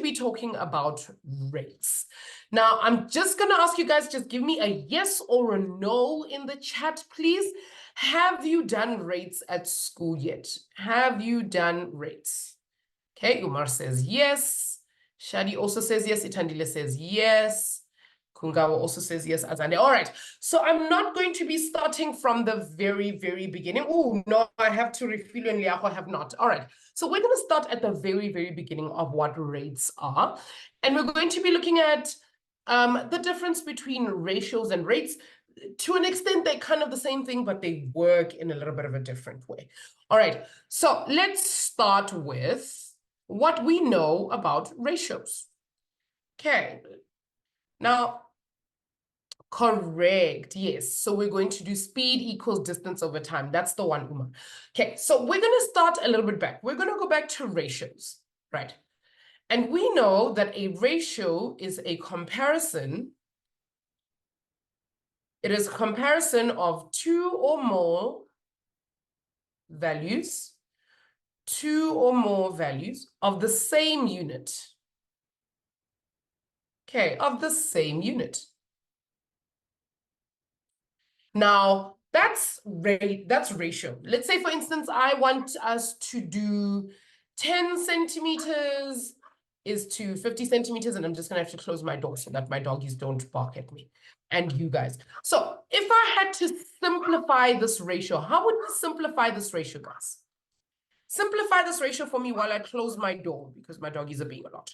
to be talking about rates. Now, I'm just going to ask you guys, just give me a yes or a no in the chat, please. Have you done rates at school yet? Have you done rates? Okay, Umar says yes. Shadi also says yes. Itandile says yes. Kungawa also says yes. Azande. All right. So I'm not going to be starting from the very, very beginning. Oh, no, I have to refill and Liaho have not. All right. So we're going to start at the very, very beginning of what rates are. And we're going to be looking at the difference between ratios and rates. To an extent, they're kind of the same thing, but they work in a little bit of a different way. All right. So let's start with what we know about ratios. Okay. Now, correct. Yes. So we're going to do speed equals distance over time. That's the one, Uma. Okay. So we're going to start a little bit back. We're going to go back to ratios, right? And we know that a ratio is a comparison. It is a comparison of two or more values of the same unit. Okay, of the same unit. Now, that's ratio. Let's say, for instance, I want us to do 10 centimeters is to 50 centimeters, and I'm just going to have to close my door so that my doggies don't bark at me and you guys. So if I had to simplify this ratio, how would we simplify this ratio, guys? Simplify this ratio for me while I close my door because my doggies are being a lot.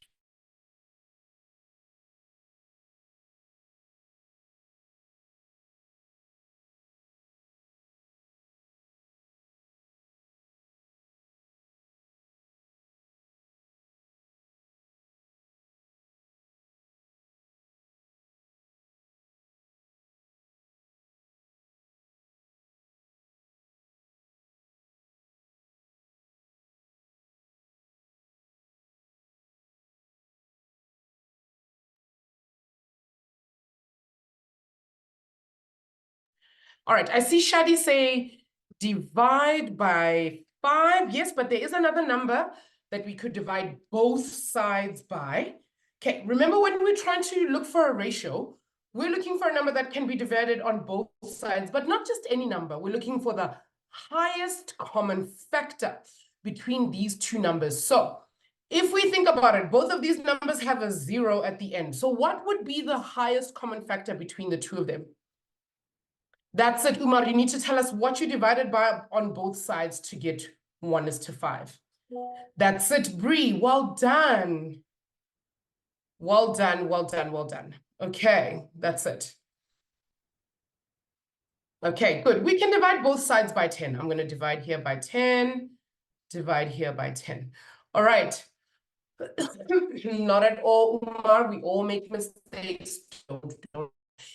All right, I see Shadi say divide by 5. Yes, but there is another number that we could divide both sides by. Okay, remember when we're trying to look for a ratio, we're looking for a number that can be divided on both sides, but not just any number. We're looking for the highest common factor between these two numbers. So if we think about it, both of these numbers have a 0 at the end. So what would be the highest common factor between the two of them? That's it, Umar. You need to tell us what you divided by on both sides to get 1:5. That's it, Bree. Well done. Well done, well done, well done. Okay, that's it. Okay, good. We can divide both sides by 10. I'm going to divide here by 10, divide here by 10. All right. Not at all, Umar. We all make mistakes. Don't.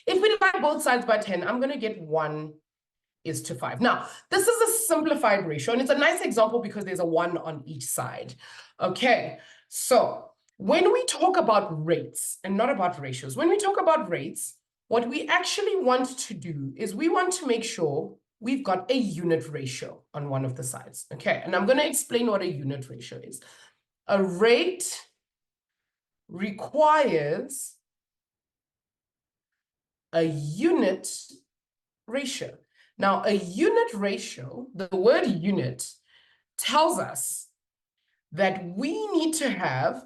If we divide both sides by 10, I'm going to get 1:5. Now, this is a simplified ratio, and it's a nice example because there's a 1 on each side. Okay, so when we talk about rates and not about ratios, when we talk about rates, what we actually want to do is we want to make sure we've got a unit ratio on one of the sides. Okay, and I'm going to explain what a unit ratio is. A rate requires a unit ratio. Now, a unit ratio, the word unit, tells us that we need to have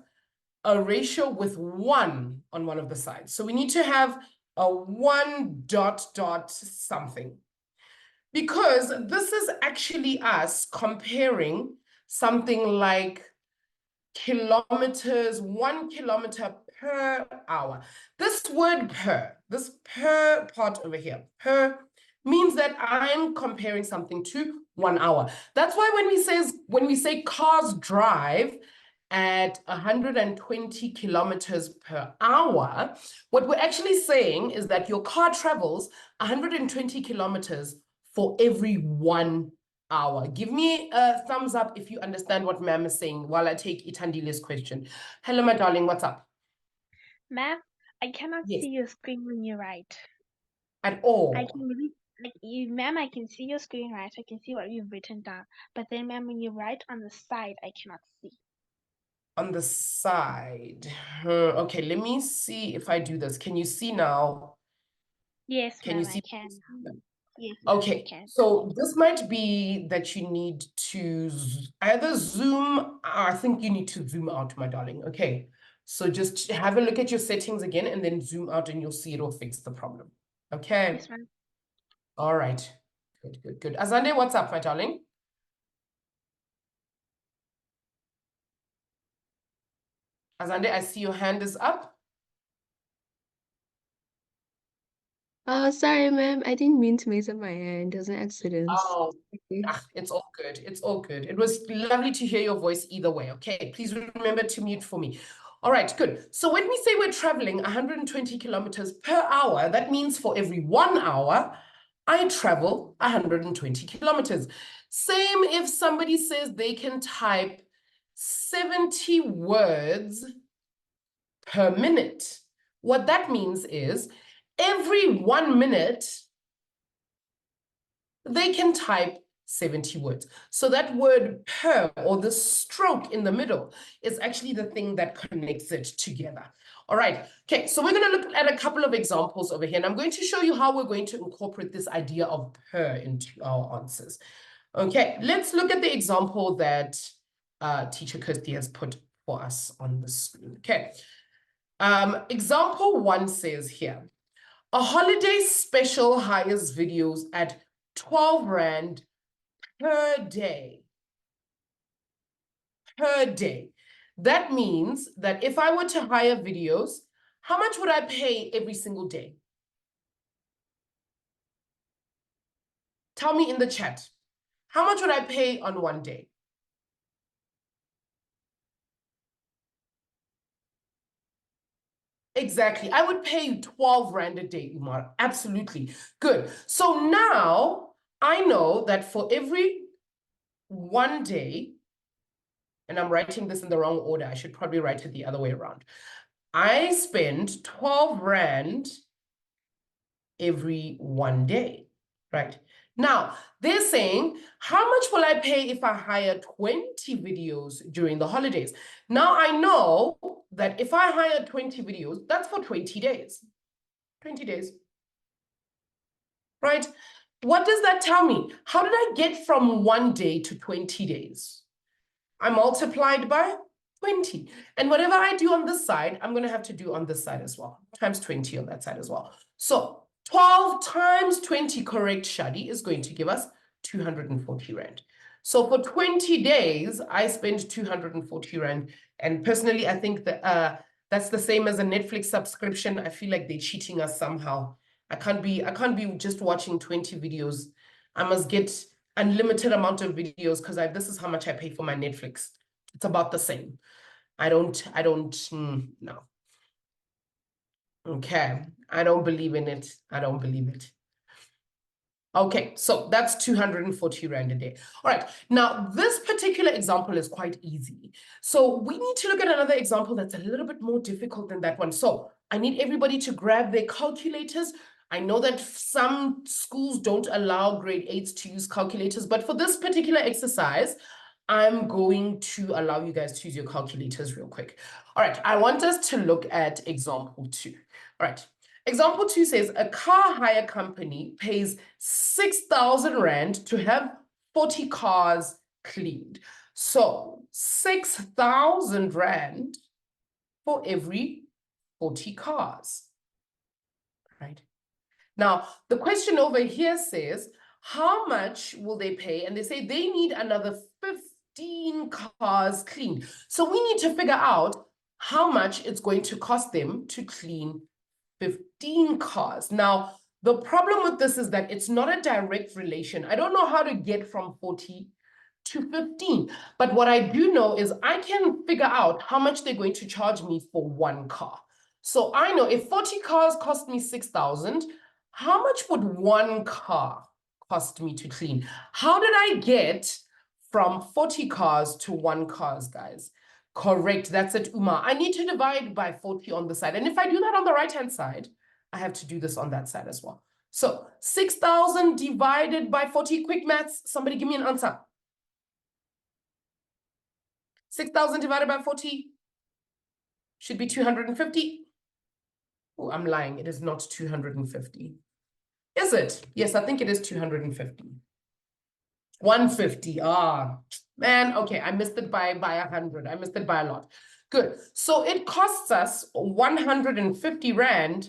a ratio with 1 on one of the sides. So we need to have a 1 dot dot something. Because this is actually us comparing something like kilometers, 1 kilometer per hour. This word per, this per part over here, per, means that I'm comparing something to 1 hour. That's why when we say cars drive at 120 kilometers per hour, what we're actually saying is that your car travels 120 kilometers for every 1 hour. Give me a thumbs up if you understand what ma'am is saying while I take Itandile's question. Hello, my darling, what's up? Ma'am, I cannot Yes. see your screen when you write. At all? I can read, like you, ma'am, I can see your screen, right? I can see what you've written down. But then, ma'am, when you write on the side, I cannot see. on the side. Okay, let me see if I do this. Can you see now? Yes, Can you ma'am, I see? can. Yes, ma'am, I Okay, can. so this might be that you need to either zoom, or I think you need to zoom out, my darling. Okay, so just have a look at your settings again and then zoom out and you'll see it'll fix the problem. Okay, Yes, ma'am. all right. Good, good, good. Azande, what's up, my darling? Azande, I see your hand is up. Oh, sorry, ma'am. I didn't mean to raise up my hand. It was an accident. Oh, Okay. it's all good. It's all good. It was lovely to hear your voice either way. Okay, please remember to mute for me. All right, good. So when we say we're traveling 120 kilometers per hour, that means for every 1 hour, I travel 120 kilometers. Same if somebody says they can type 70 words per minute. What that means is every 1 minute, they can type 70 words. So that word per, or the stroke in the middle, is actually the thing that connects it together. All right, okay, so we're going to look at a couple of examples over here, and I'm going to show you how we're going to incorporate this idea of per into our answers. Okay, let's look at the example that teacher Kirsty has put for us on the screen. Okay, example 1 says here, a holiday special hires videos at 12 Rand per day. Per day. That means that if I were to hire videos, how much would I pay every single day? Tell me in the chat. How much would I pay on one day? Exactly. I would pay you 12 Rand a day, Umar. Absolutely. Good. So now I know that for every 1 day, and I'm writing this in the wrong order, I should probably write it the other way around. I spend 12 Rand every 1 day, right? Now, they're saying, how much will I pay if I hire 20 videos during the holidays? Now, I know that if I hire 20 videos, that's for 20 days. 20 days, right? What does that tell me? How did I get from 1 day to 20 days? I multiplied by 20. And whatever I do on this side, I'm going to have to do on this side as well, times 20 on that side as well. So 12 times 20, correct, Shadi, is going to give us 240 Rand. So for 20 days, I spend 240 Rand. And personally, I think that that's the same as a Netflix subscription. I feel like they're cheating us somehow. I can't be just watching 20 videos. I must get unlimited amount of videos because this is how much I pay for my Netflix. It's about the same. I don't, no. Okay, I don't believe in it. I don't believe it. Okay, so that's 240 Rand a day. All right, now this particular example is quite easy. So we need to look at another example that's a little bit more difficult than that one. So I need everybody to grab their calculators. I know that some schools don't allow grade 8s to use calculators, but for this particular exercise, I'm going to allow you guys to use your calculators real quick. All right, I want us to look at example 2. All right, example 2 says a car hire company pays 6,000 Rand to have 40 cars cleaned. So 6,000 Rand for every 40 cars, right? Now, the question over here says, how much will they pay? And they say they need another 15 cars cleaned. So we need to figure out how much it's going to cost them to clean 15 cars. Now, the problem with this is that it's not a direct relation. I don't know how to get from 40 to 15, but what I do know is I can figure out how much they're going to charge me for one car. So I know if 40 cars cost me 6,000, how much would one car cost me to clean? How did I get from 40 cars to 1 cars, guys? Correct, that's it, Uma. I need to divide by 40 on the side. And if I do that on the right-hand side, I have to do this on that side as well. So 6,000 divided by 40, quick maths. Somebody give me an answer. 6,000 divided by 40 should be 250. Oh, I'm lying. It is not 250. Is it? Yes, I think it is 250. 150. Ah, man. Okay, I missed it by 100. I missed it by a lot. Good. So it costs us 150 Rand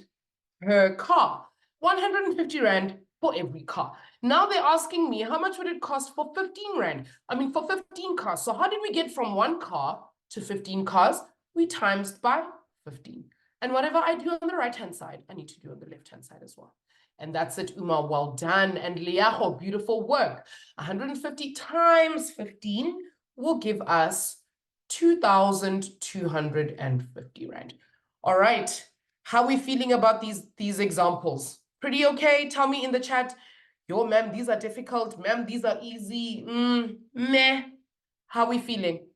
per car. 150 Rand for every car. Now they're asking me, how much would it cost for 15 Rand? I mean, for 15 cars. So how did we get from one car to 15 cars? We times by 15. And whatever I do on the right-hand side, I need to do on the left-hand side as well. And that's it, Uma. Well done. And Liaho, beautiful work. 150 times 15 will give us 2,250 Rand. All right. How are we feeling about these examples? Pretty okay? Tell me in the chat. Yo, ma'am, these are difficult. Ma'am, these are easy. Meh. How are we feeling?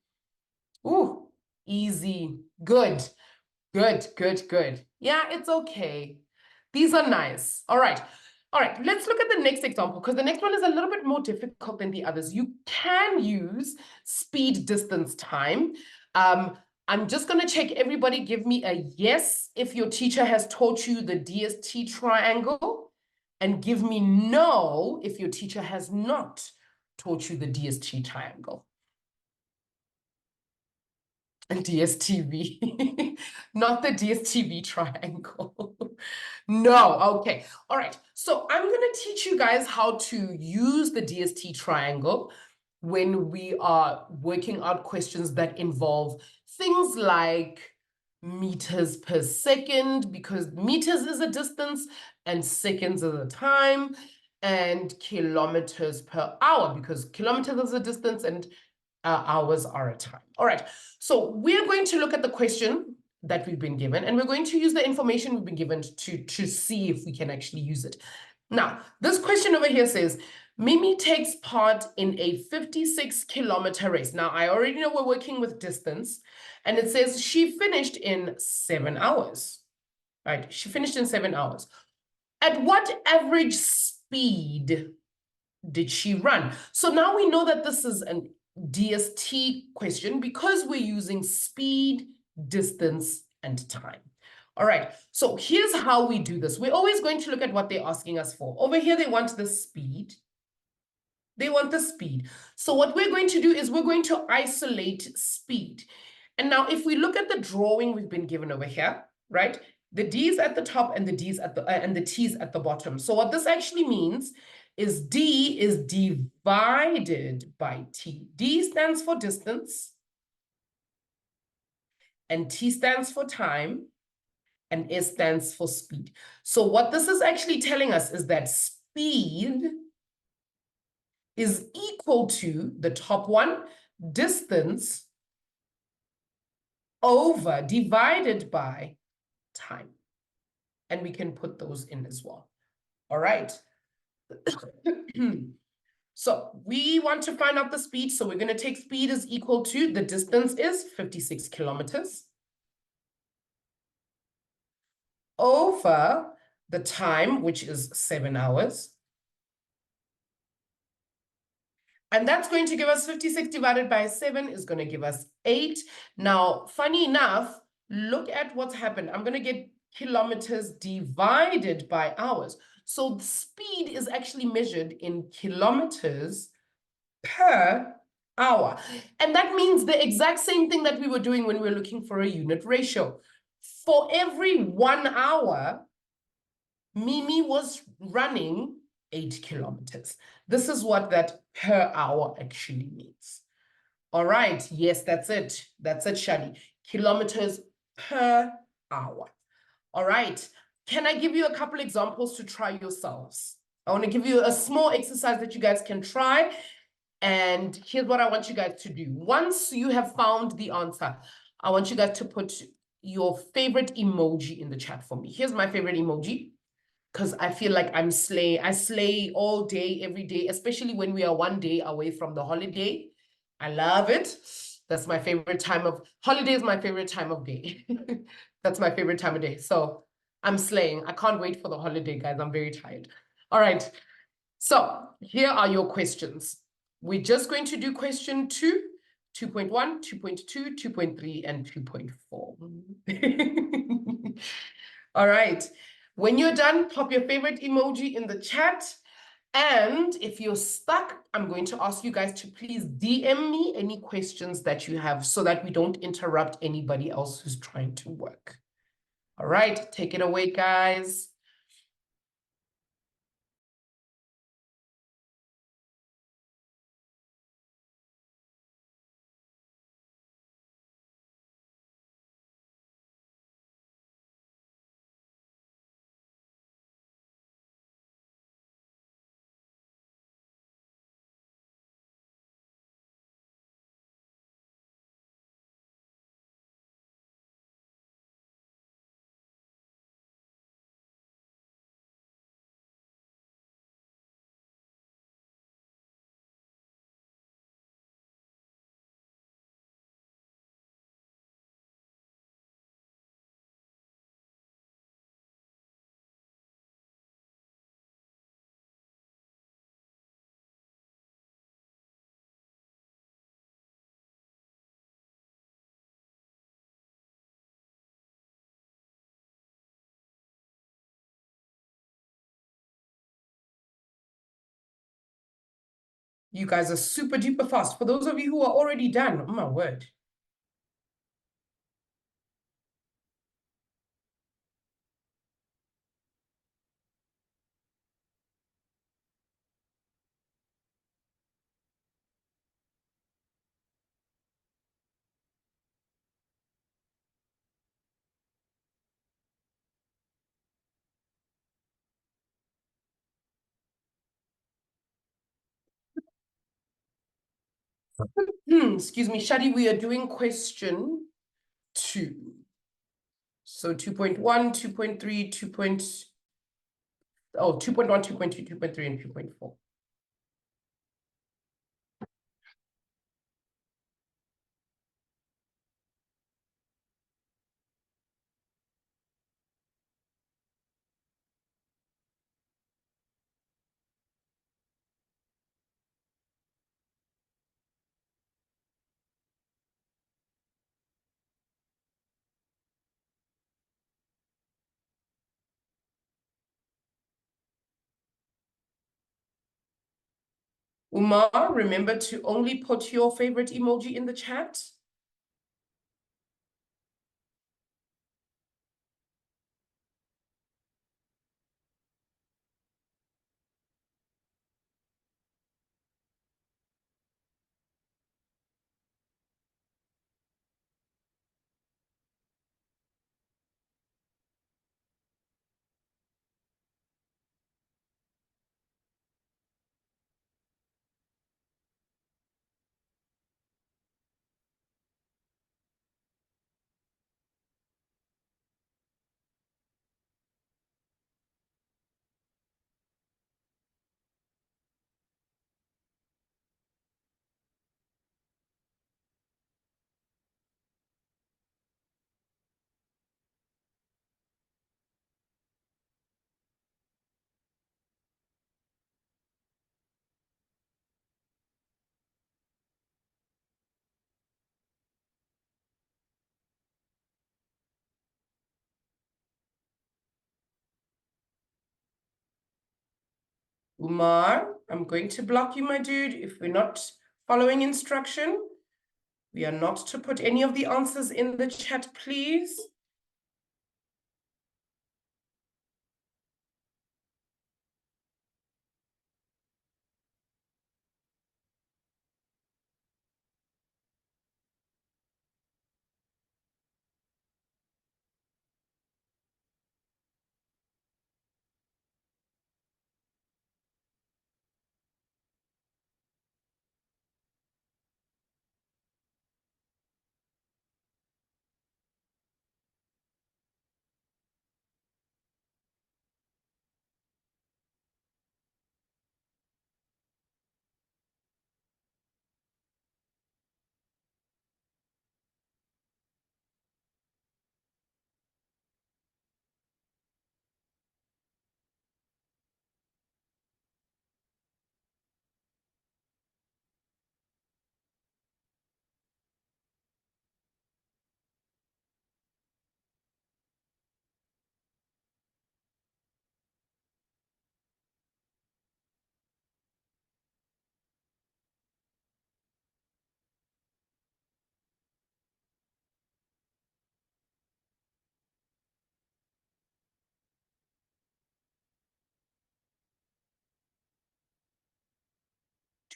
Ooh, easy. Good. Good, good, good. Yeah, it's okay. These are nice. All right. All right, let's look at the next example because the next one is a little bit more difficult than the others. You can use speed, distance, time. I'm just going to check everybody. Give me a yes if your teacher has taught you the DST triangle, and give me no if your teacher has not taught you the DST triangle. And DSTV, not the DSTV triangle. No, okay. All right. So I'm going to teach you guys how to use the DST triangle when we are working out questions that involve things like meters per second, because meters is a distance and seconds is a time, and kilometers per hour, because kilometers is a distance and hours are a time. All right, so we're going to look at the question that we've been given, and we're going to use the information we've been given to see if we can actually use it. Now, this question over here says, Mimi takes part in a 56-kilometer race. Now, I already know we're working with distance, and it says she finished in 7 hours, right? She finished in 7 hours. At what average speed did she run? So now we know that this is an DST question because we're using speed, distance, and time. All right, so here's how we do this. We're always going to look at what they're asking us for. Over here, they want the speed. They want the speed. So what we're going to do is we're going to isolate speed. And now if we look at the drawing we've been given over here, right? The D's at the top and the D's at the and the T's at the bottom. So what this actually means is D is divided by T. D stands for distance, and T stands for time, and S stands for speed. So what this is actually telling us is that speed is equal to the top one, distance, over, divided by time. And we can put those in as well. All right. So we want to find out the speed. So we're going to take speed is equal to, the distance is 56 kilometers, over the time, which is 7 hours. And that's going to give us 56 divided by 7 is going to give us 8. Now, funny enough, look at what's happened. I'm going to get kilometers divided by hours. So the speed is actually measured in kilometers per hour. And that means the exact same thing that we were doing when we were looking for a unit ratio. For every 1 hour, Mimi was running 8 kilometers. This is what that per hour actually means. All right. Yes, that's it. That's it, Shadi. Kilometers per hour. All right. Can I give you a couple examples to try yourselves? I want to give you a small exercise that you guys can try. And here's what I want you guys to do. Once you have found the answer, I want you guys to put your favorite emoji in the chat for me. Here's my favorite emoji, because I feel like I slay all day, every day, especially when we are 1 day away from the holiday. I love it. That's my favorite time of, holiday is my favorite time of day. That's my favorite time of day. So I'm slaying. I can't wait for the holiday, guys. I'm very tired. All right. So here are your questions. We're just going to do question 2. 2.1, 2.2, 2.3, and 2.4. All right. When you're done, pop your favorite emoji in the chat. And if you're stuck, I'm going to ask you guys to please DM me any questions that you have so that we don't interrupt anybody else who's trying to work. All right, take it away, guys. You guys are super duper fast. For those of you who are already done, oh my word. Excuse me, Shadi, we are doing question 2. So 2.1, 2.3, 2.1, 2.2, 2.3, and 2.4. Umar, remember to only put your favorite emoji in the chat. Umar, I'm going to block you, my dude. If we're not following instruction, we are not to put any of the answers in the chat, please.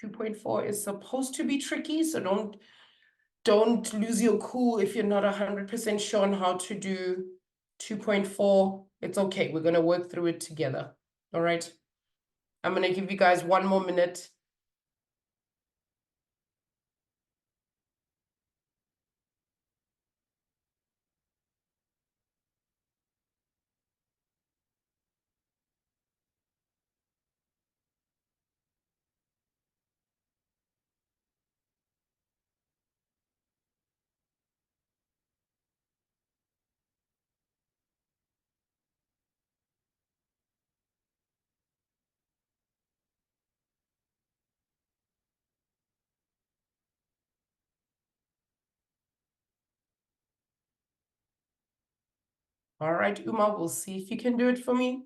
2.4 is supposed to be tricky, so don't lose your cool if you're not 100% sure on how to do 2.4. It's okay. We're going to work through it together. All right. I'm going to give you guys 1 more minute. All right, Uma, we'll see if you can do it for me.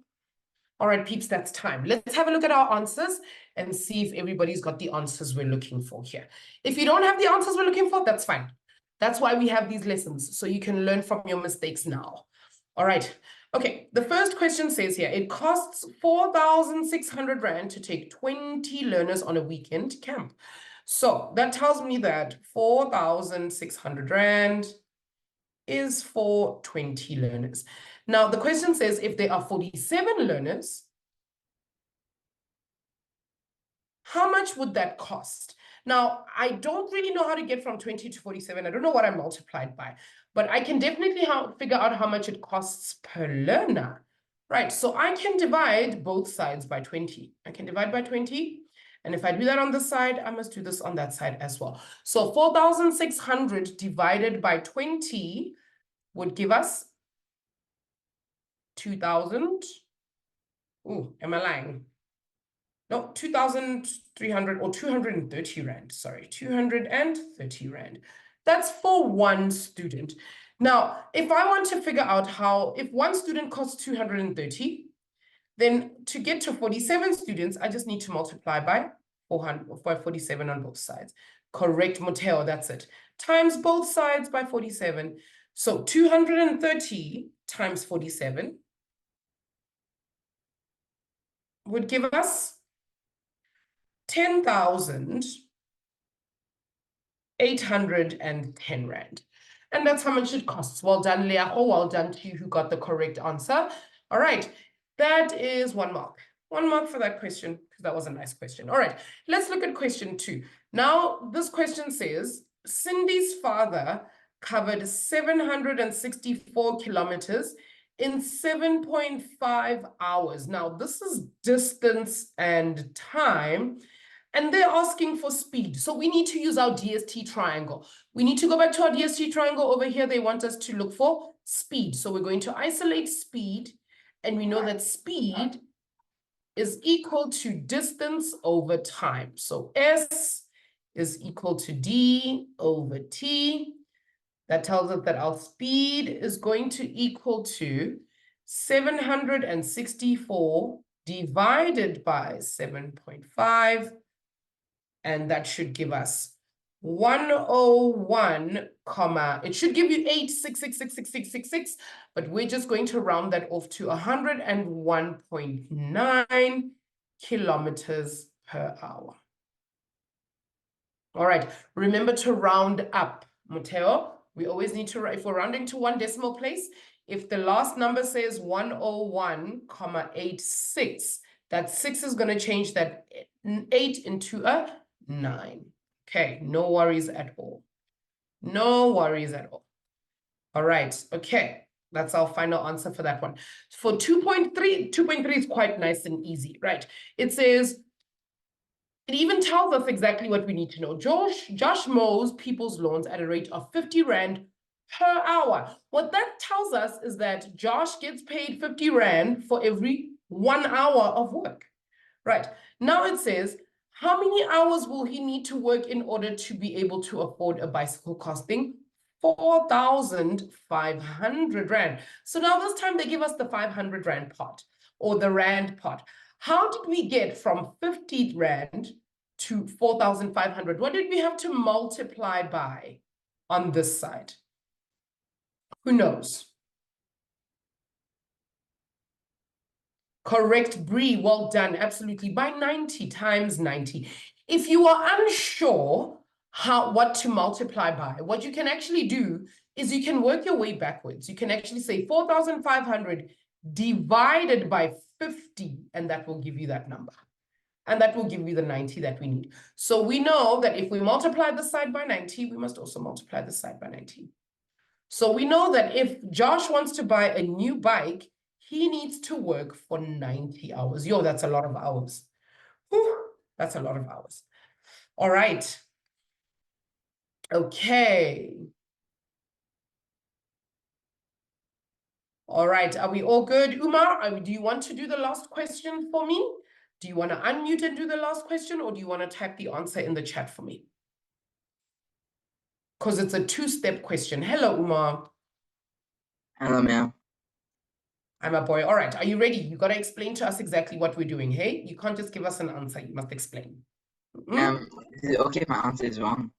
All right, peeps, that's time. Let's have a look at our answers and see if everybody's got the answers we're looking for here. If you don't have the answers we're looking for, that's fine. That's why we have these lessons, so you can learn from your mistakes now. All right. Okay, the first question says here, it costs 4,600 Rand to take 20 learners on a weekend camp. So that tells me that 4,600 Rand is for 20 learners. Now, the question says if there are 47 learners, how much would that cost? Now, I don't really know how to get from 20 to 47. I don't know what I multiplied by, but I can definitely figure out how much it costs per learner. Right, so I can divide both sides by 20. I can divide by 20. And if I do that on this side, I must do this on that side as well. So 4,600 divided by 20 would give us 2,000. Ooh, am I lying? No, 2,300 or 230 Rand, sorry, 230 Rand. That's for one student. Now, if I want to figure out how, if one student costs 230, then to get to 47 students, I just need to multiply by 400, by 47 on both sides. Correct, Mateo, that's it. Times both sides by 47. So 230 times 47 would give us 10,810 Rand. And that's how much it costs. Well done, Leaho. Well done to you who got the correct answer. All right, that is 1 mark. 1 mark for that question, because that was a nice question. All right, let's look at question 2. Now, this question says, Cindy's father covered 764 kilometers in 7.5 hours. Now, this is distance and time, and they're asking for speed. So we need to use our DST triangle. We need to go back to our DST triangle over here. They want us to look for speed. So we're going to isolate speed, and we know that speed is equal to distance over time. So S is equal to D over T. That tells us that our speed is going to equal to 764 divided by 7.5. And that should give us 101, comma, it should give you 8666666, but we're just going to round that off to 101.9 kilometers per hour. All right, remember to round up, Mateo. We always need to, if we're rounding to 1 decimal place, if the last number says 101,86, that 6 is going to change that 8 into a 9. Okay, no worries at all. No worries at all. All right, okay. That's our final answer for that one. For 2.3, 2.3 is quite nice and easy, right? It says, it even tells us exactly what we need to know. Josh mows people's lawns at a rate of 50 Rand per hour. What that tells us is that Josh gets paid 50 Rand for every 1 hour of work. Right, now it says, how many hours will he need to work in order to be able to afford a bicycle costing 4,500 Rand? So now this time they give us the 500 Rand part, or the Rand part. How did we get from 50 Rand to 4,500? What did we have to multiply by on this side? Who knows? Correct, Bree, well done, absolutely, by 90 times 90. If you are unsure what to multiply by, what you can actually do is you can work your way backwards. You can actually say 4,500 divided by 50, and that will give you that number. And that will give you the 90 that we need. So we know that if we multiply this side by 90, we must also multiply this side by 90. So we know that if Josh wants to buy a new bike, he needs to work for 90 hours. Yo, that's a lot of hours. Whew, that's a lot of hours. All right. Okay. All right. Are we all good? Umar, do you want to do the last question for me? Do you want to unmute and do the last question, or do you want to type the answer in the chat for me? Because it's a two-step question. Hello, Umar. Hello, ma'am. I'm a boy. All right. Are you ready? You got to explain to us exactly what we're doing, hey? You can't just give us an answer. You must explain. Is it okay if my answer is wrong?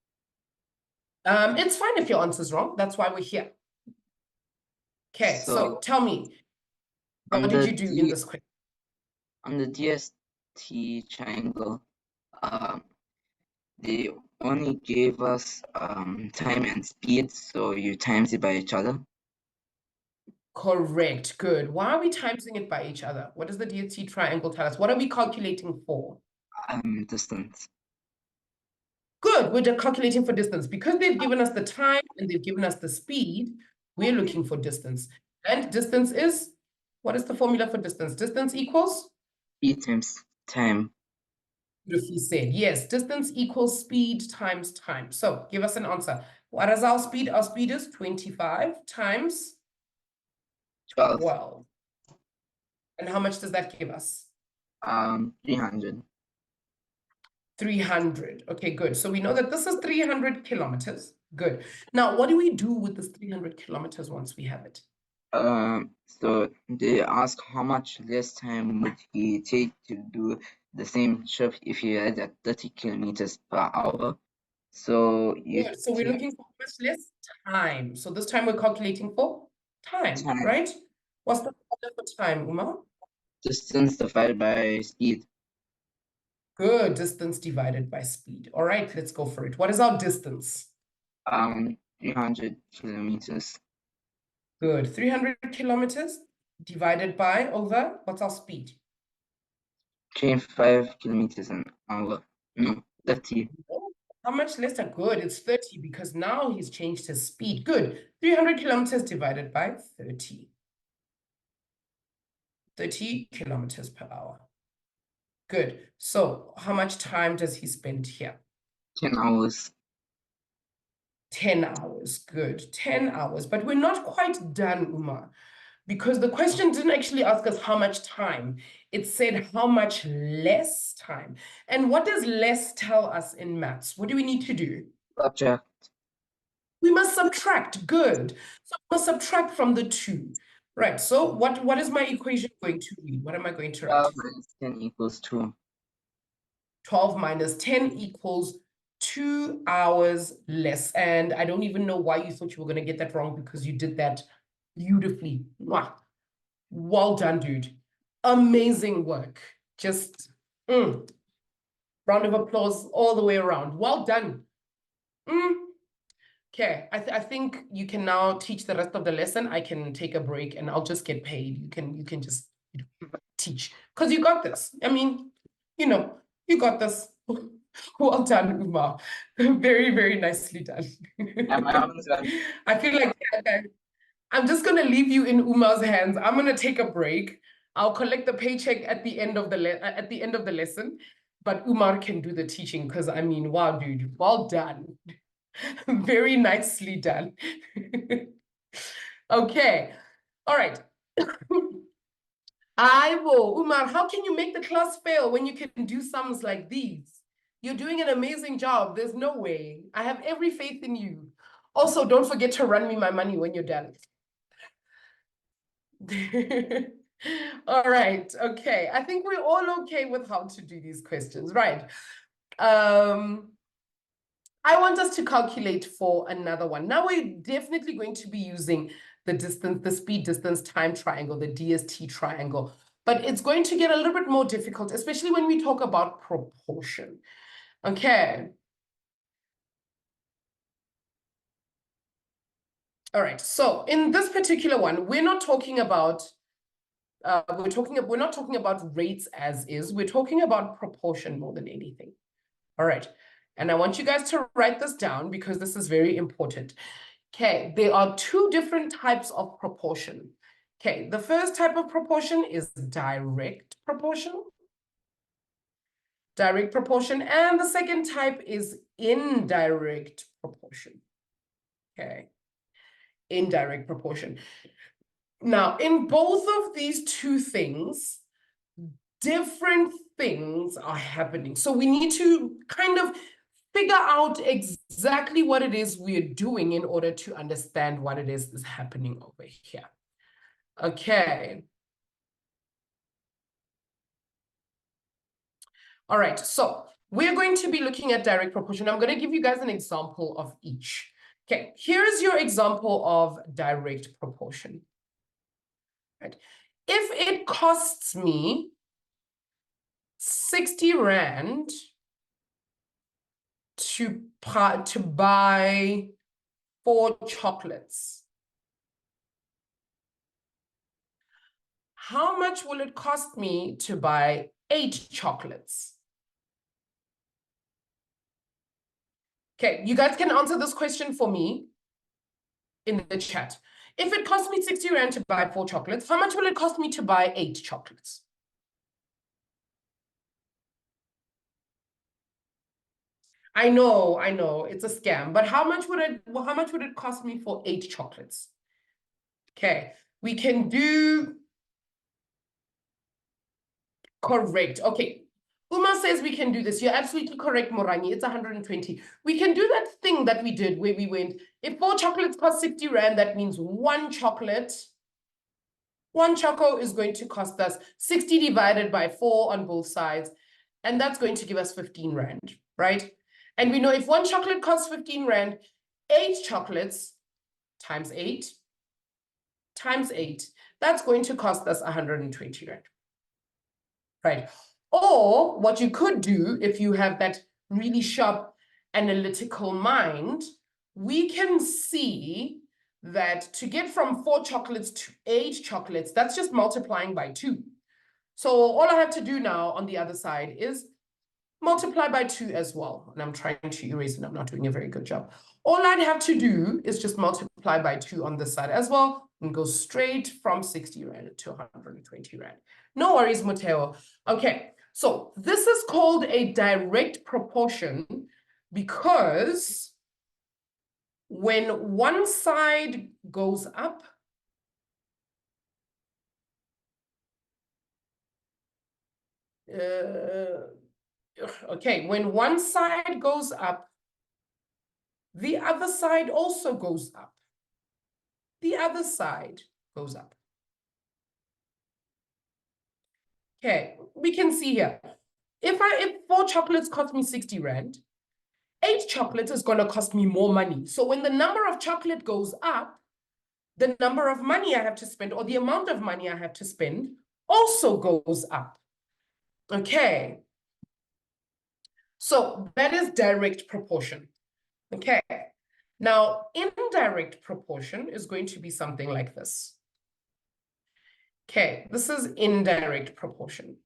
It's fine if your answer's wrong. That's why we're here. Okay, so tell me, what did you do in this question? On the DST triangle, they only gave us time and speed, so you times it by each other. Correct. Good. Why are we timesing it by each other? What does the DST triangle tell us? What are we calculating for? Distance. Good. We're calculating for distance. Because they've given us the time and they've given us the speed, we're looking for distance. And distance is, what is the formula for distance? Distance equals? Speed times time. Beautifully said. Yes, distance equals speed times time. So give us an answer. What is our speed? Our speed is 25 times 12. And how much does that give us? 300. 300. Okay, good. So we know that this is 300 kilometers. Good. Now, what do we do with this 300 kilometers once we have it? So they ask how much less time would he take to do the same trip if he had at 30 kilometers per hour. So Good. So we're looking for much less time. So this time we're calculating for time. Right? What's the formula for time, Uma? Distance divided by speed. Good. Distance divided by speed. All right, let's go for it. What is our distance? 300 kilometers. Good. 300 kilometers divided by over, what's our speed? 25 kilometers an hour. No, 30. How much less? Good. It's 30 because now he's changed his speed. Good. 300 kilometers divided by 30. 30 kilometers per hour. Good. So how much time does he spend here? 10 hours. 10 hours. Good. 10 hours. But we're not quite done, Uma, because the question didn't actually ask us how much time. It said how much less time. And what does less tell us in maths? What do we need to do? Subtract. We must subtract. Good. So we must subtract from the 2. Right. So what is my equation going to be? What am I going to write? 12 minus 10 equals 2. 12 minus 10 equals 2 hours less. And I don't even know why you thought you were going to get that wrong, because you did that beautifully. Wow. Well done, dude. Amazing work. Just round of applause all the way around. Well done. Okay, I think you can now teach the rest of the lesson. I can take a break and I'll just get paid. You can just teach, because you got this. I mean, you got this. Well done, Uma. Very, very nicely done. I feel like I'm just gonna leave you in Uma's hands. I'm gonna take a break. I'll collect the paycheck at the end of the lesson, but Umar can do the teaching, because I mean, wow, dude, well done. Very nicely done. Okay. All right. Umar, how can you make the class fail when you can do sums like these? You're doing an amazing job. There's no way. I have every faith in you. Also, don't forget to run me my money when you're done. All right. Okay. I think we're all okay with how to do these questions, right? I want us to calculate for another one. Now we're definitely going to be using the distance, the speed, distance, time triangle, the DST triangle, but it's going to get a little bit more difficult, especially when we talk about proportion. Okay. All right. So in this particular one, we're not talking about we're not talking about rates as is. We're talking about proportion more than anything. All right. And I want you guys to write this down because this is very important. Okay, there are two different types of proportion. Okay, the first type of proportion is direct proportion. Direct proportion. And the second type is indirect proportion. Okay, indirect proportion. Now, in both of these two things, different things are happening. So we need to kind of figure out exactly what it is we're doing in order to understand what it is happening over here. Okay. All right, so we're going to be looking at direct proportion. I'm going to give you guys an example of each. Okay, here's your example of direct proportion. Right. If it costs me 60 Rand to buy 4 chocolates, how much will it cost me to buy 8 chocolates? Okay, you guys can answer this question for me in the chat. If it costs me 60 Rand to buy 4 chocolates, how much will it cost me to buy 8 chocolates? I know, it's a scam, but how much would it cost me for 8 chocolates? Okay, we can do correct. Okay, Uma says we can do this. You're absolutely correct, Morangi. It's 120. We can do that thing that we did where we went, if 4 chocolates cost 60 Rand, that means 1 chocolate. 1 choco is going to cost us 60 divided by 4 on both sides. And that's going to give us 15 Rand, right? And we know if 1 chocolate costs 15 Rand, 8 chocolates times 8 times 8, that's going to cost us 120 Rand, right? Or what you could do if you have that really sharp analytical mind, we can see that to get from 4 chocolates to 8 chocolates, that's just multiplying by 2. So all I have to do now on the other side is multiply by 2 as well. And I'm trying to erase it. I'm not doing a very good job. All I'd have to do is just multiply by 2 on this side as well and go straight from 60 Rand to 120 Rand. No worries, Mateo. Okay, so this is called a direct proportion because when one side goes up, okay, when one side goes up, the other side also goes up. The other side goes up. Okay, we can see here. If 4 chocolates cost me 60 Rand, 8 chocolates is going to cost me more money. So when the number of chocolate goes up, the number of money I have to spend, or the amount of money I have to spend, also goes up. Okay. So that is direct proportion. Okay. Now, indirect proportion is going to be something like this. Okay, this is indirect proportion.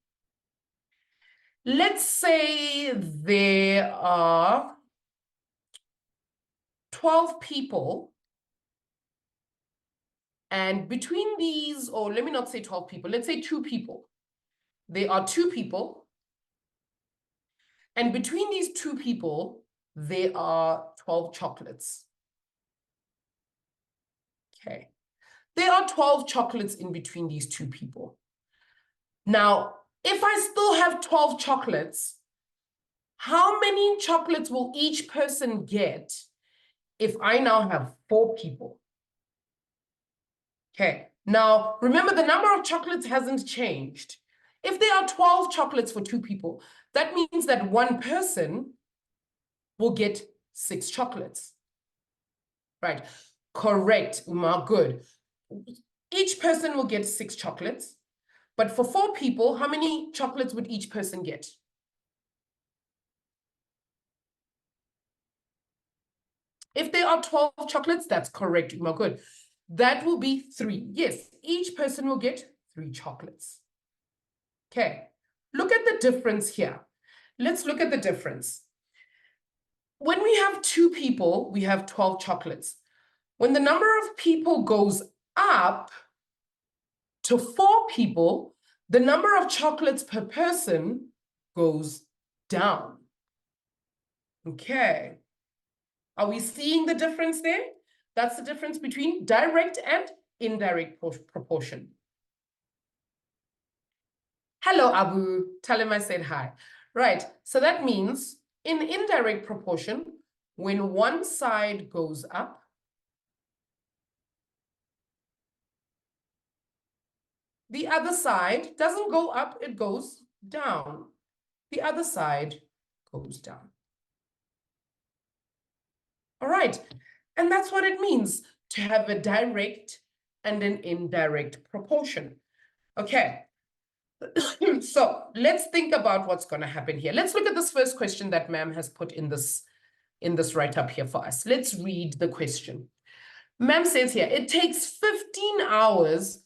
Let's say there are 12 people, and between these, or let me not say 12 people, let's say 2 people. There are 2 people, and between these 2 people, there are 12 chocolates. Okay. There are 12 chocolates in between these 2 people. Now, if I still have 12 chocolates, how many chocolates will each person get if I now have 4 people? Okay, now remember the number of chocolates hasn't changed. If there are 12 chocolates for 2 people, that means that one person will get 6 chocolates. Right, correct, Uma, good. Each person will get 6 chocolates, but for 4 people, how many chocolates would each person get? If there are 12 chocolates, that's correct, Uma. Good. That will be 3. Yes, each person will get 3 chocolates. Okay, look at the difference here. Let's look at the difference. When we have 2 people, we have 12 chocolates. When the number of people goes up to 4 people, the number of chocolates per person goes down. Okay. Are we seeing the difference there? That's the difference between direct and indirect proportion. Hello, Abu. Tell him I said hi. Right. So that means in indirect proportion, when one side goes up, the other side doesn't go up, it goes down. The other side goes down. All right. And that's what it means to have a direct and an indirect proportion. Okay. So let's think about what's going to happen here. Let's look at this first question that ma'am has put in this write-up here for us. Let's read the question. Ma'am says here, it takes 15 hours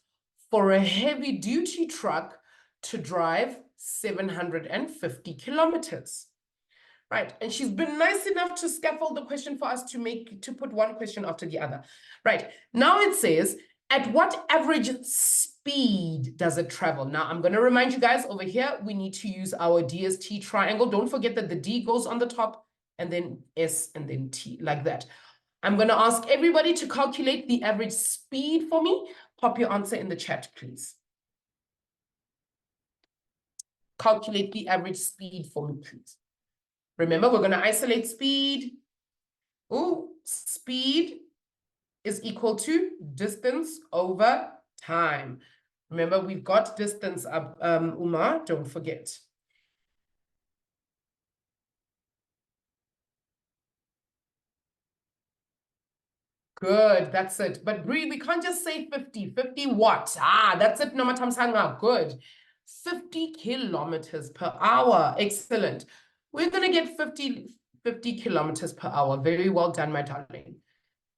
for a heavy-duty truck to drive 750 kilometers. Right, and she's been nice enough to scaffold the question for us to put one question after the other. Right, now it says, at what average speed does it travel? Now, I'm going to remind you guys over here, we need to use our DST triangle. Don't forget that the D goes on the top and then S and then T, like that. I'm going to ask everybody to calculate the average speed for me. Pop your answer in the chat, please. Calculate the average speed for me, please. Remember, we're going to isolate speed. Oh, speed is equal to distance over time. Remember, we've got distance up, Uma, don't forget. Good, that's it. But Bree, we can't just say 50. 50 what? Ah, that's it, Nomatamsanga. Good. 50 kilometers per hour. Excellent. We're going to get 50 kilometers per hour. Very well done, my darling.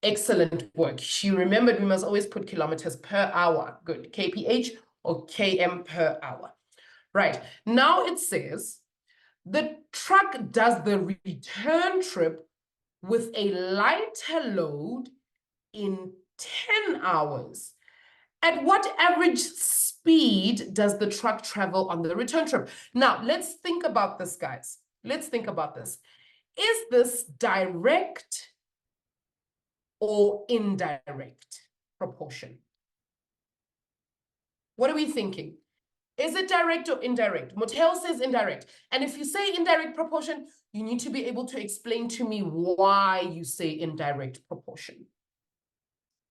Excellent work. She remembered we must always put kilometers per hour. Good. KPH or km per hour. Right. Now it says the truck does the return trip with a lighter load in 10 hours. At what average speed does the truck travel on the return trip? Now, let's think about this, guys. Let's think about this. Is this direct or indirect proportion? What are we thinking? Is it direct or indirect? Motel says indirect. And if you say indirect proportion, you need to be able to explain to me why you say indirect proportion.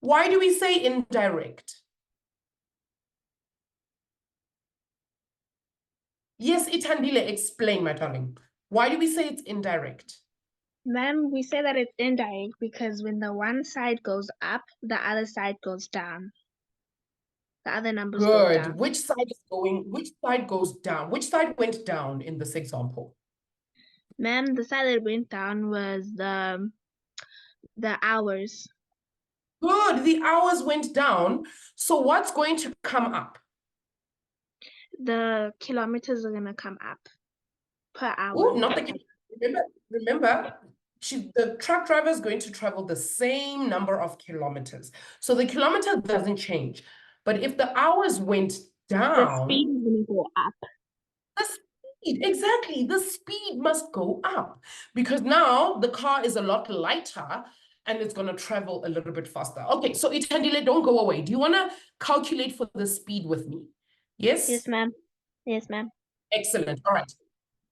Why do we say indirect? Yes, Itandile, explain, my darling. Why do we say it's indirect? Ma'am, we say that it's indirect because when the one side goes up, the other side goes down. The other numbers go Good. down. Which side goes down? Which side went down in this example? Ma'am, the side that went down was the hours. Good. The hours went down. So what's going to come up? The kilometers are gonna come up per hour. Oh, not the remember, the truck driver is going to travel the same number of kilometers. So the kilometer doesn't change. But if the hours went down, the speed is gonna go up. the speed, exactly, the speed must go up because now the car is a lot lighter and it's going to travel a little bit faster. Okay, so Itandile, don't go away. Do you want to calculate for the speed with me? Yes? Yes, ma'am. Yes, ma'am. Excellent. All right.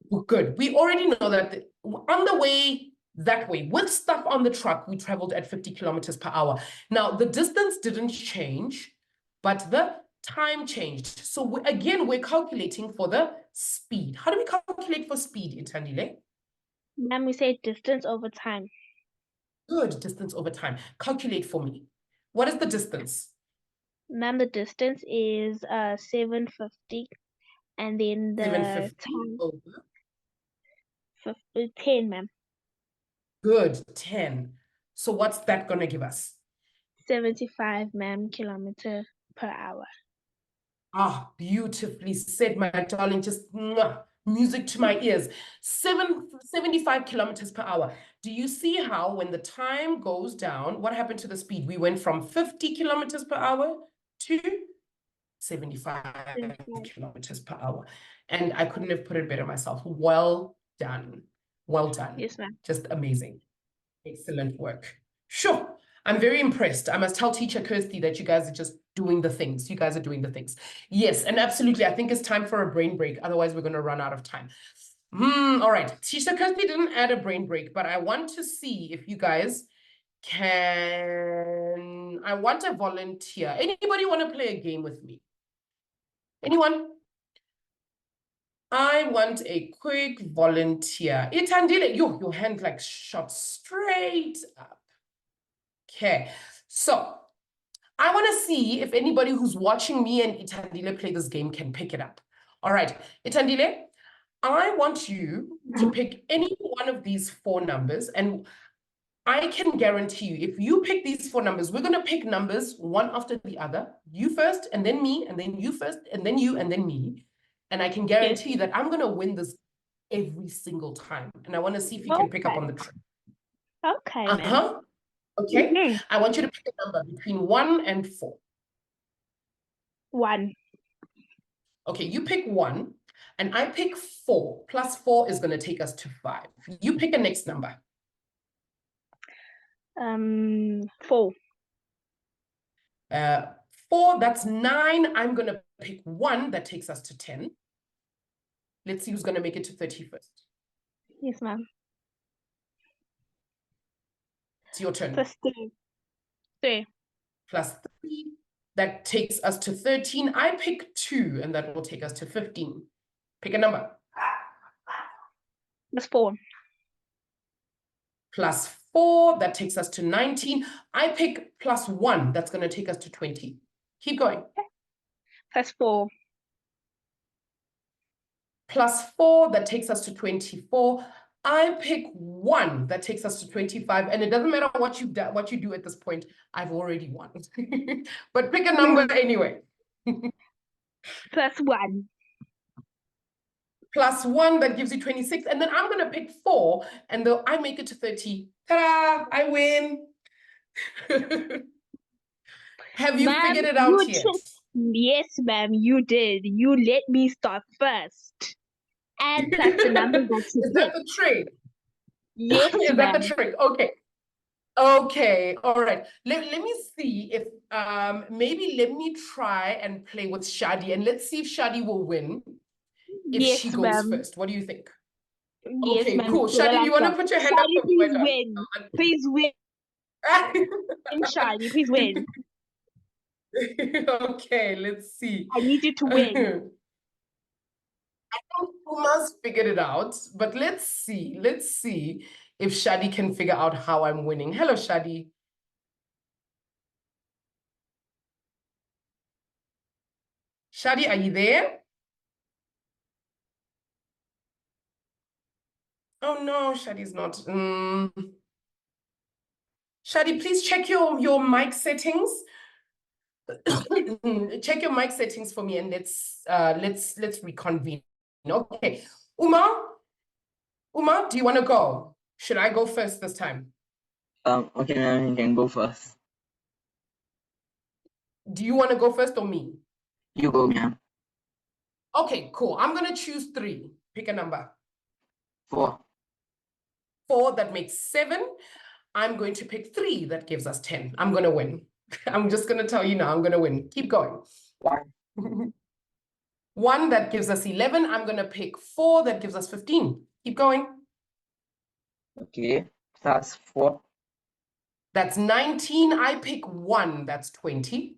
Well, good. We already know that on the way that way, with stuff on the truck, we traveled at 50 kilometers per hour. Now, the distance didn't change, but the time changed. So again, we're calculating for the speed. How do we calculate for speed, Itandile? Ma'am, we say distance over time. Good, distance over time. Calculate for me. What is the distance? Ma'am, the distance is 750, and then the 750 time over. 10, ma'am. Good, 10. So what's that going to give us? 75 kilometer per hour. Ah, beautifully said, my darling. Just mwah, music to my ears. 75 kilometers per hour. Do you see how when the time goes down, what happened to the speed? We went from 50 kilometers per hour to 75 kilometers per hour. And I couldn't have put it better myself. Well done. Well done. Yes, ma'am. Just amazing. Excellent work. Sure. I'm very impressed. I must tell teacher Kirsty that you guys are just doing the things. You guys are doing the things. Yes, and absolutely. I think it's time for a brain break. Otherwise, we're going to run out of time. All right. Teacher Kirsty didn't add a brain break, but I want to see if you guys can. I want a volunteer. Anybody want to play a game with me? Anyone? I want a quick volunteer. Itandile, your hand like shot straight up. Okay, so I want to see if anybody who's watching me and Itandile play this game can pick it up. All right, Itandile, I want you to pick any one of these 4 numbers, and I can guarantee you, if you pick these 4 numbers, we're going to pick numbers one after the other. You first, and then me, and then you first, and then you, and then me. And I can guarantee that I'm going to win this every single time. And I want to see if you can pick up on the trick. Okay, ma'am. Uh-huh. Okay. I want you to pick a number between 1 and 4. 1. Okay, you pick 1, and I pick 4. Plus 4 is going to take us to 5. You pick a next number. 4. 4, that's 9. I'm going to pick 1 that takes us to 10. Let's see who's going to make it to 30 first. Yes, ma'am. It's your turn. Plus 3. 3. Plus 3, that takes us to 13. I pick 2, and that will take us to 15. Pick a number. Plus 4. Plus 4, that takes us to 19. I pick plus 1, that's going to take us to 20. Keep going. Plus 4. Plus 4, that takes us to 24. I pick 1, that takes us to 25. And it doesn't matter what you do at this point. I've already won. But pick a number anyway. Plus 1. Plus 1, that gives you 26. And then I'm going to pick 4, and though I make it to 30. Ta-da! I win. Have you figured it out yet? Yes, ma'am, you did. You let me start first. And that's the number that you Is that the trick? Yes, Is ma'am. that the trick? Okay. Okay, all right. Let me see if maybe let me try and play with Shadi, and let's see if Shadi will win if Yes, she goes ma'am. first. What do you think? Yes, Okay, ma'am. cool. Shadi, do you want to put your hand up Shadi, for me, my please darling? win. Please win, Shadi. Please win. Okay, let's see. I need you to win. I think Uma's figured it out, but let's see. Let's see if Shadi can figure out how I'm winning. Hello, Shadi. Shadi, are you there? Oh no, Shadi's not. Shadi, please check your mic settings. Check your mic settings for me, and let's reconvene. Okay, Uma, do you want to go? Should I go first this time? Okay, ma'am, you can go first. Do you want to go first or me? You go, ma'am. Okay, cool. I'm gonna choose 3. Pick a number. 4. 4, that makes 7. I'm going to pick 3, that gives us 10. I'm gonna win. I'm just gonna tell you now, I'm gonna win. Keep going. 1. 1, that gives us 11. I'm gonna pick 4, that gives us 15. Keep going. Okay. Plus 4. That's 19. I pick 1, that's 20.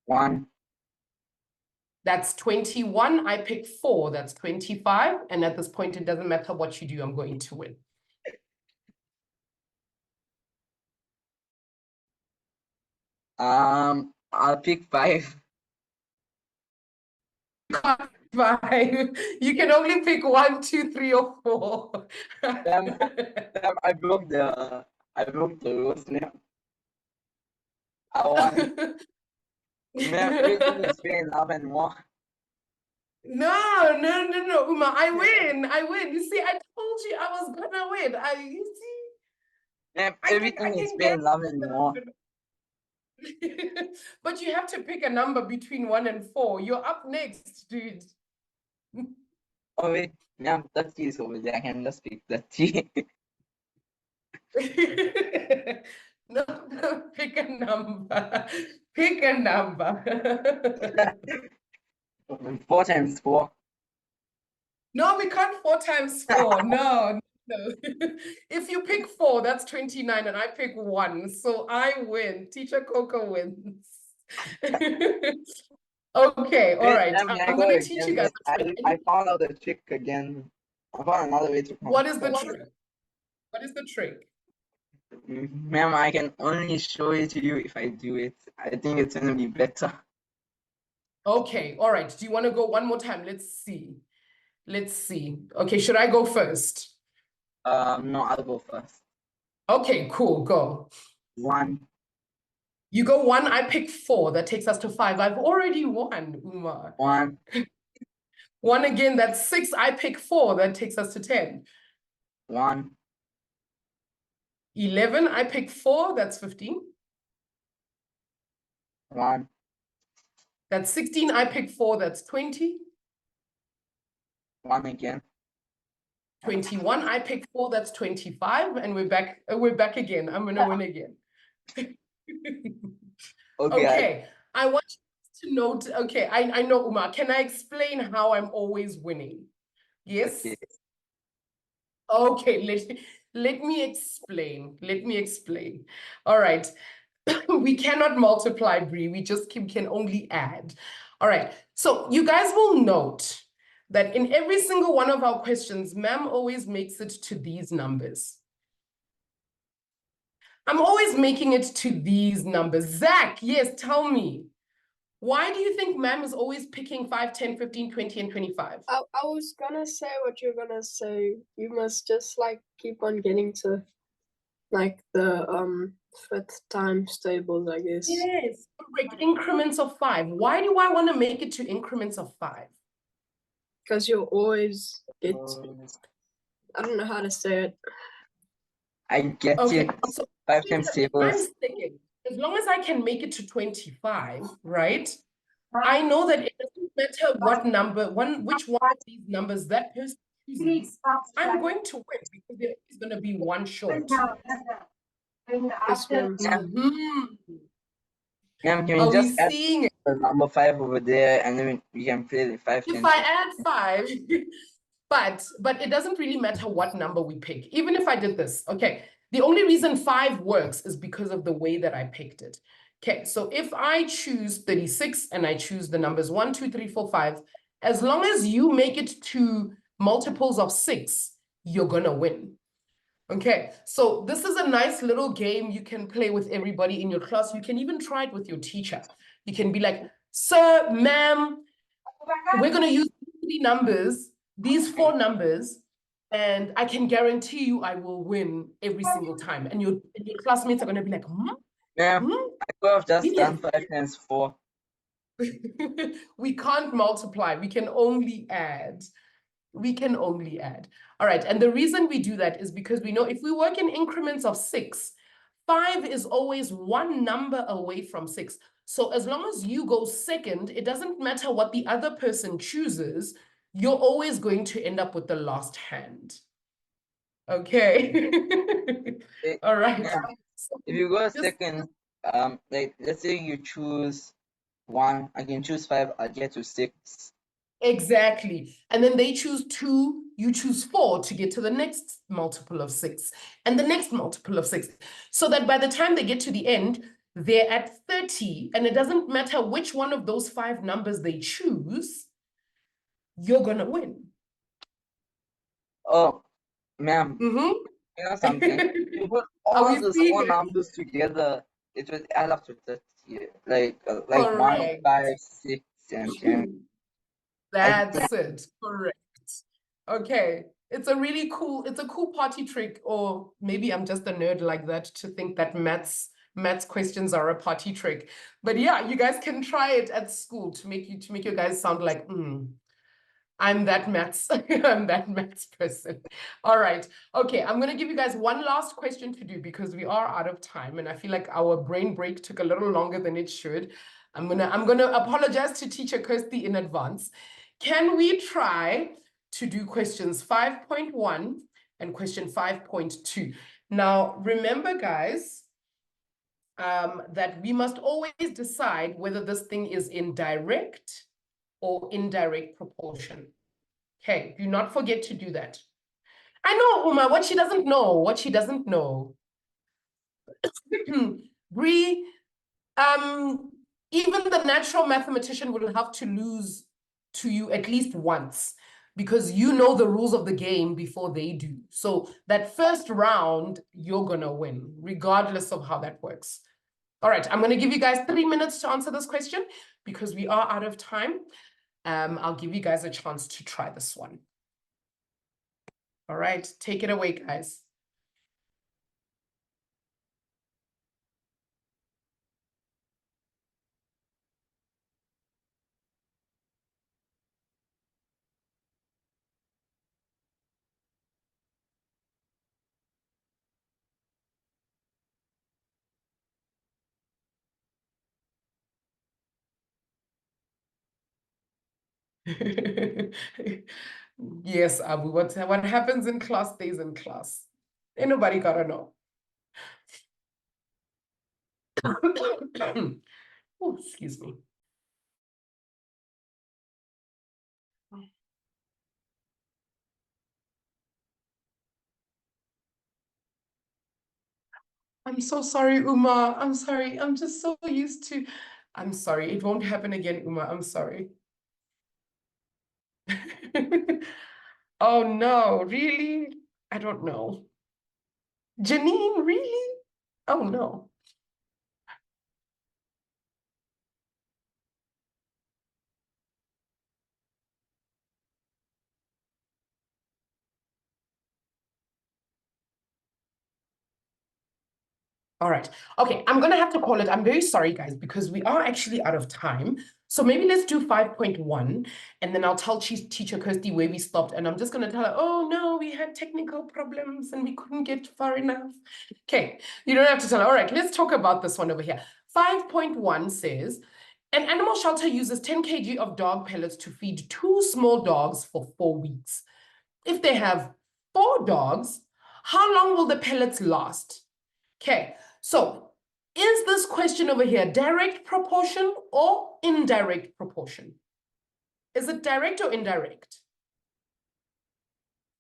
1. That's 21. I pick 4, that's 25. And at this point, it doesn't matter what you do, I'm going to win. I'll pick 5. 5. You can only pick 1, 2, 3, or 4. Ma'am, I broke the rules, ma'am. I won. Ma'am, everything is fair enough and more. No, Uma, I win. You see, I told you I was gonna win. You see, Ma'am, I everything is can fair guarantee enough and that more. But you have to pick a number between 1 and 4. You're up next, dude. Oh wait, ma'am, 30 is over there. I can just pick 30. No, pick a number. Pick a number. 4 times 4. No, we can't 4 times 4. No. If you pick 4, that's 29, and I pick 1. So I win. Teacher Coco wins. Okay, all Wait, right. ma'am, can I I'm go going to teach again? you guys Wait, a trick. I found out the trick again. I found another way to count. What is the trick? What is the trick? Ma'am, I can only show it to you if I do it. I think it's gonna be better. Okay, all right. Do you want to go one more time? Let's see. Let's see. Okay, should I go first? No, I'll go first. Okay, cool. Go. 1, You go 1, I pick 4. That takes us to 5. I've already won, Uma. 1, 1 again, that's 6. I pick 4. That takes us to 10. 1, 11, I pick 4. That's 15. 1, That's 16. I pick 4. That's 20. 1 again. 21, I pick 4. That's 25. And we're back again. I'm gonna win again. Okay, Okay, I want you to note. Okay, I know, Uma. Can I explain how I'm always winning? Yes? okay. Okay, let me explain. Let me explain. All right. We cannot multiply, Bree. We just can only add. All right. So you guys will note that in every single one of our questions, ma'am always makes it to these numbers. I'm always making it to these numbers. Zach, yes, tell me. Why do you think ma'am is always picking 5, 10, 15, 20, and 25? I was gonna say what you're gonna say. You must just like keep on getting to like the fifth times tables, I guess. Yes, correct. Increments of 5. Why do I want to make it to increments of 5? Because you'll always get, I don't know how to say it. I get Okay, it. so 5 times I'm tables. thinking, as long as I can make it to 25, right? I know that it doesn't matter what number, which one of these numbers that person chooses, I'm going to win because there is going to be one short. Yes, ma'am. Mhm. Ma'am, can Are we we just add seeing it? the number 5 over there and then we can play the 5 If times? I add 5, but it doesn't really matter what number we pick. Even if I did this, okay, the only reason 5 works is because of the way that I picked it. Okay, so if I choose 36 and I choose the numbers 1, 2, 3, 4, 5, as long as you make it to multiples of 6, you're gonna win. Okay, so this is a nice little game you can play with everybody in your class. You can even try it with your teacher. You can be like, sir, ma'am, we're going to use these 4 numbers, and I can guarantee you I will win every single time. And your classmates are going to be like, Ma'am, hmm? I could have just Yes. done 5 times 4. We can't multiply. We can only add. We can only add. All right. And the reason we do that is because we know if we work in increments of 6, 5 is always one number away from 6. So as long as you go second, it doesn't matter what the other person chooses, you're always going to end up with the last hand. Okay. All right. Ma'am, So if you go just second, like let's say you choose 1, I can choose 5, I'll get to 6. exactly. And then they choose 2, you choose 4 to get to the next multiple of 6 and the next multiple of 6. So that by the time they get to the end, they're at 30, and it doesn't matter which one of those 5 numbers they choose, you're gonna win. Oh, ma'am, Mm-hmm. you know something? You put Are all we the seeing small it? numbers together, it would add up to 30. Like 1, Correct. 5, 6, and 10. That's it. Correct. Okay. It's a cool party trick, or maybe I'm just a nerd like that to think that maths questions are a party trick. But yeah, you guys can try it at school to make you guys sound like, I'm that maths, I'm that maths person. All right. Okay, I'm gonna give you guys one last question to do because we are out of time and I feel like our brain break took a little longer than it should. I'm gonna apologize to teacher Kirsty in advance. Can we try to do questions 5.1 and question 5.2? Now, remember guys, that we must always decide whether this thing is in direct or indirect proportion. Okay, do not forget to do that. I know, Uma, what she doesn't know. Bree, even the natural mathematician will have to lose to you at least once because you know the rules of the game before they do. So that first round, you're gonna win, regardless of how that works. All right, I'm gonna give you guys 3 minutes to answer this question because we are out of time. I'll give you guys a chance to try this one. All right, take it away, guys. Yes, Abu, what happens in class stays in class. Ain't nobody gotta know. Oh, excuse me. I'm so sorry, Uma. I'm sorry. I'm just so used to. I'm sorry. It won't happen again, Uma. I'm sorry. Oh no, really? I don't know. Janine, really? Oh no. All right. Okay, I'm going to have to call it. I'm very sorry, guys, because we are actually out of time. So maybe let's do 5.1, and then I'll tell teacher Kirsty where we stopped, and I'm just going to tell her, oh, no, we had technical problems, and we couldn't get far enough. Okay, you don't have to tell her. All right, let's talk about this one over here. 5.1 says, an animal shelter uses 10 kg of dog pellets to feed 2 small dogs for 4 weeks. If they have 4 dogs, how long will the pellets last? Okay, so is this question over here direct proportion or indirect proportion? Is it direct or indirect?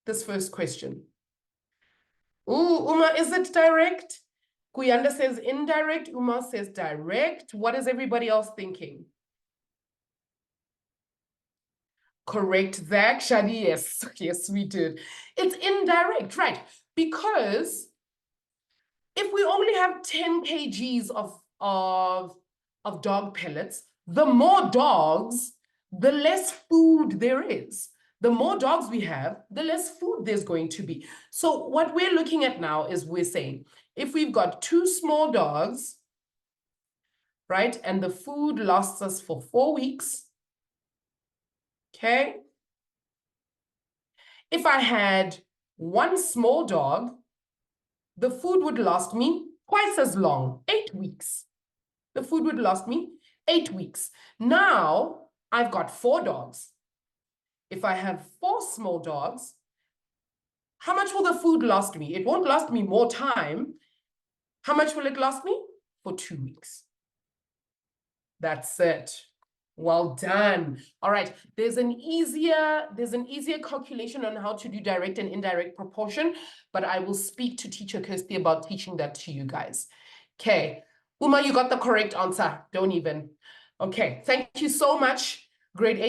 This first question. Ooh, Uma, is it direct? Kuyanda says indirect, Uma says direct. What is everybody else thinking? Correct, Zach, Shadi, yes. Yes, we did. It's indirect, right? Because if we only have 10 kgs of dog pellets, the more dogs, the less food there is. The more dogs we have, the less food there's going to be. So what we're looking at now is we're saying, if we've got 2 small dogs, right, and the food lasts us for 4 weeks, okay? If I had 1 small dog, the food would last me twice as long, 8 weeks. The food would last me 8 weeks. Now I've got 4 dogs. If I have 4 small dogs, how much will the food last me? It won't last me more time. How much will it last me? For 2 weeks. That's it. Well done. All right, there's an easier calculation on how to do direct and indirect proportion, but I will speak to teacher Kirsty about teaching that to you guys. Okay, Uma, you got the correct answer. Don't even. Okay, thank you so much, grade 8.